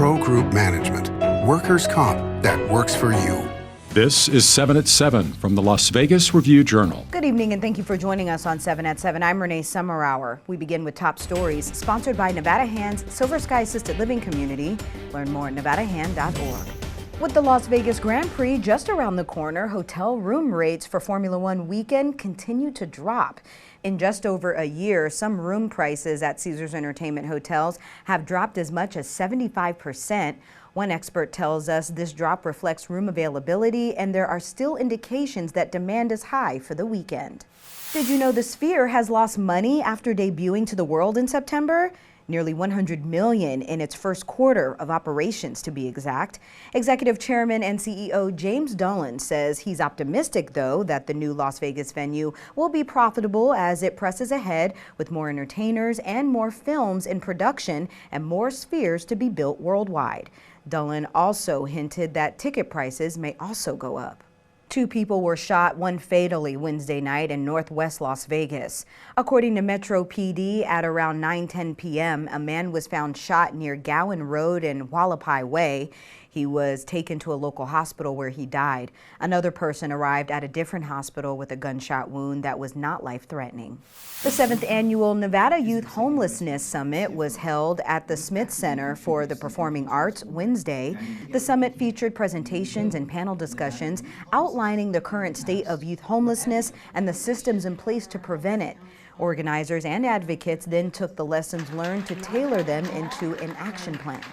Pro Group Management. Workers' comp that works for you. This is 7 at 7 from the Las Vegas Review-Journal. Good evening and thank you for joining us on 7 at 7. I'm Renee Summerhour. We begin with top stories sponsored by Nevada Hand's Silver Sky Assisted Living Community. Learn more at nevadahand.org. With the Las Vegas Grand Prix just around the corner, hotel room rates for Formula One weekend continue to drop. In just over a year, some room prices at Caesars Entertainment hotels have dropped as much as 75%. One expert tells us this drop reflects room availability, and there are still indications that demand is high for the weekend. Did you know the Sphere has lost money after debuting to the world in September? Nearly $100 million in its first quarter of operations, to be exact. Executive Chairman and CEO James Dolan says he's optimistic, though, that the new Las Vegas venue will be profitable as it presses ahead with more entertainers and more films in production and more spheres to be built worldwide. Dolan also hinted that ticket prices may also go up. 2 people were shot, one fatally, Wednesday night in northwest Las Vegas. According to Metro PD, at around 9:10 p.m., a man was found shot near Gowan Road and Wallapai Way. He was taken to a local hospital where he died. Another person arrived at a different hospital with a gunshot wound that was not life-threatening. The 7th annual Nevada Youth Homelessness Summit was held at the Smith Center for the Performing Arts Wednesday. The summit featured presentations and panel discussions outlining the current state of youth homelessness and the systems in place to prevent it. Organizers and advocates then took the lessons learned to tailor them into an action plan.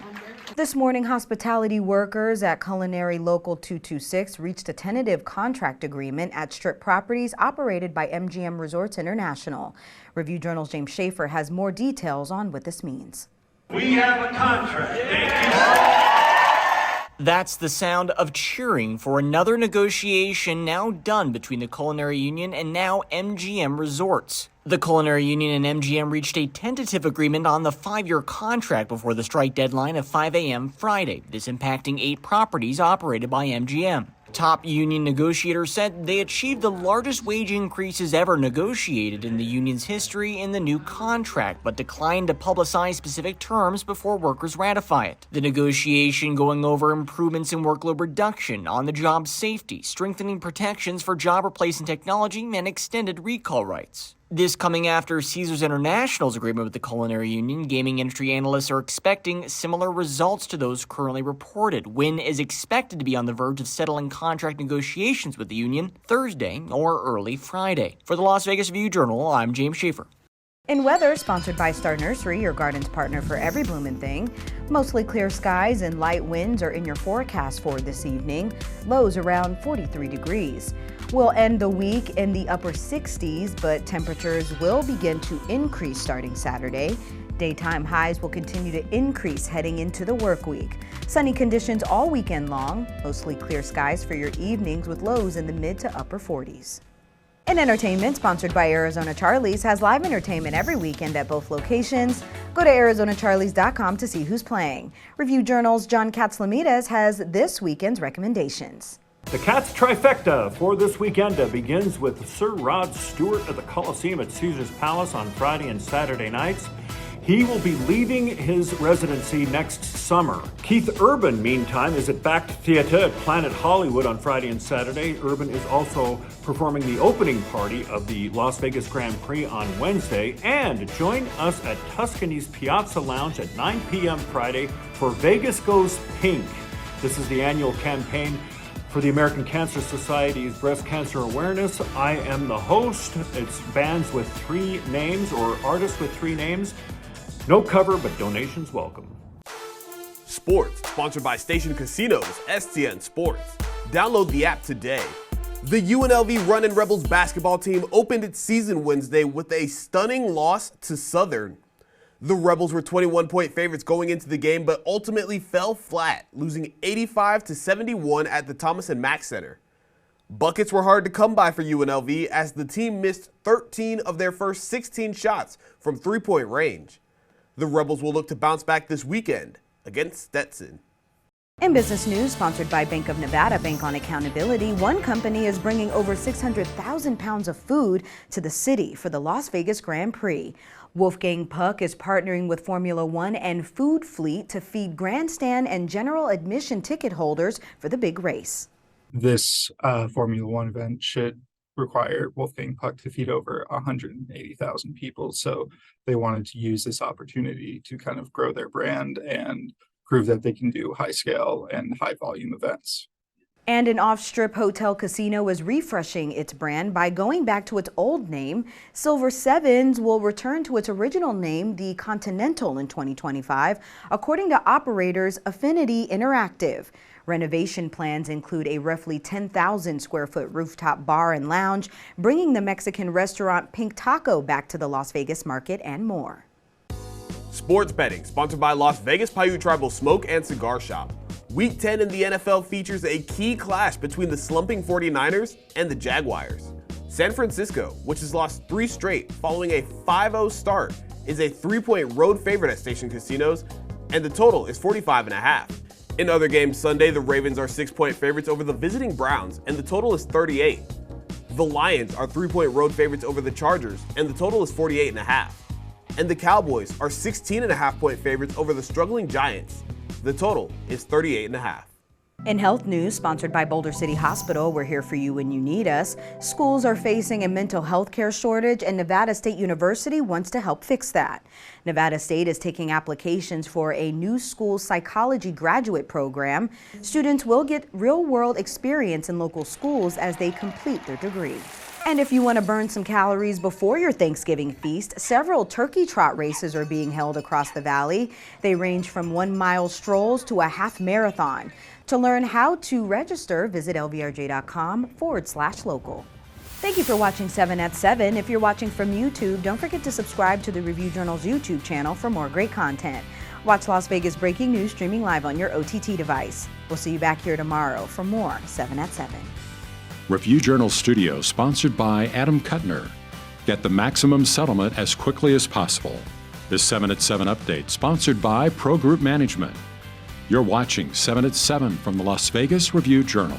This morning, hospitality workers at Culinary Local 226 reached a tentative contract agreement at Strip properties operated by MGM Resorts International. Review Journal's James Schaefer has more details on what this means. We have a contract. Thank you. That's the sound of cheering for another negotiation now done between the Culinary Union and now MGM Resorts. The Culinary Union and MGM reached a tentative agreement on the 5-year contract before the strike deadline of 5 a.m. Friday, this impacting 8 properties operated by MGM. Top union negotiators said they achieved the largest wage increases ever negotiated in the union's history in the new contract, but declined to publicize specific terms before workers ratify it. The negotiation going over improvements in workload reduction, on-the-job safety, strengthening protections for job replacement technology, and extended recall rights. This coming after Caesars International's agreement with the Culinary Union. Gaming industry analysts are expecting similar results to those currently reported. Wynn is expected to be on the verge of settling contract negotiations with the union Thursday or early Friday. For the Las Vegas Review-Journal, I'm James Schaefer. In weather, sponsored by Star Nursery, your garden's partner for every bloomin' thing. Mostly clear skies and light winds are in your forecast for this evening. Lows around 43 degrees. We'll end the week in the upper 60s, but temperatures will begin to increase starting Saturday. Daytime highs will continue to increase heading into the work week. Sunny conditions all weekend long. Mostly clear skies for your evenings with lows in the mid to upper 40s. In entertainment, sponsored by Arizona Charlie's, has live entertainment every weekend at both locations. Go to ArizonaCharlies.com to see who's playing. Review Journal's John Katzlamides has this weekend's recommendations. The Cats trifecta for this weekend begins with Sir Rod Stewart at the Coliseum at Caesars Palace on Friday and Saturday nights. He will be leaving his residency next summer. Keith Urban, meantime, is at Back Theatre at Planet Hollywood on Friday and Saturday. Urban is also performing the opening party of the Las Vegas Grand Prix on Wednesday. And join us at Tuscany's Piazza Lounge at 9 p.m. Friday for Vegas Goes Pink. This is the annual campaign for the American Cancer Society's Breast Cancer Awareness. I am the host. It's bands with 3 names or artists with 3 names. No cover, but donations welcome. Sports, sponsored by Station Casinos, STN Sports. Download the app today. The UNLV Runnin' Rebels basketball team opened its season Wednesday with a stunning loss to Southern. The Rebels were 21-point favorites going into the game, but ultimately fell flat, losing 85-71 at the Thomas & Mack Center. Buckets were hard to come by for UNLV as the team missed 13 of their first 16 shots from three-point range. The Rebels will look to bounce back this weekend against Stetson. In business news, sponsored by Bank of Nevada, Bank on Accountability, one company is bringing over 600,000 pounds of food to the city for the Las Vegas Grand Prix. Wolfgang Puck is partnering with Formula One and Food Fleet to feed grandstand and general admission ticket holders for the big race. This Formula One event should require Wolfgang Puck to feed over 180,000 people. So they wanted to use this opportunity to kind of grow their brand and prove that they can do high scale and high volume events. And an off-strip hotel casino is refreshing its brand by going back to its old name. Silver Sevens will return to its original name, the Continental, in 2025, according to operators Affinity Interactive. Renovation plans include a roughly 10,000 square foot rooftop bar and lounge, bringing the Mexican restaurant Pink Taco back to the Las Vegas market, and more. Sports betting, sponsored by Las Vegas Paiute Tribal Smoke and Cigar Shop. Week 10 in the NFL features a key clash between the slumping 49ers and the Jaguars. San Francisco, which has lost 3 straight following a 5-0 start, is a 3-point road favorite at station casinos, and the total is 45.5. In other games Sunday, the Ravens are 6-point favorites over the visiting Browns, and the total is 38. The Lions are 3-point road favorites over the Chargers, and the total is 48.5. And the Cowboys are 16.5-point favorites over the struggling Giants. The total is 38.5. In health news, sponsored by Boulder City Hospital, we're here for you when you need us. Schools are facing a mental health care shortage, and Nevada State University wants to help fix that. Nevada State is taking applications for a new school psychology graduate program. Students will get real-world experience in local schools as they complete their degree. And if you want to burn some calories before your Thanksgiving feast, several turkey trot races are being held across the valley. They range from 1-mile strolls to a half marathon. To learn how to register, visit lvrj.com/local. Thank you for watching 7 at 7. If you're watching from YouTube, don't forget to subscribe to the Review Journal's YouTube channel for more great content. Watch Las Vegas breaking news streaming live on your OTT device. We'll see you back here tomorrow for more 7 at 7. Review Journal Studio, sponsored by Adam Kuttner. Get the maximum settlement as quickly as possible. This 7 at 7 update, sponsored by Pro Group Management. You're watching 7 at 7 from the Las Vegas Review Journal.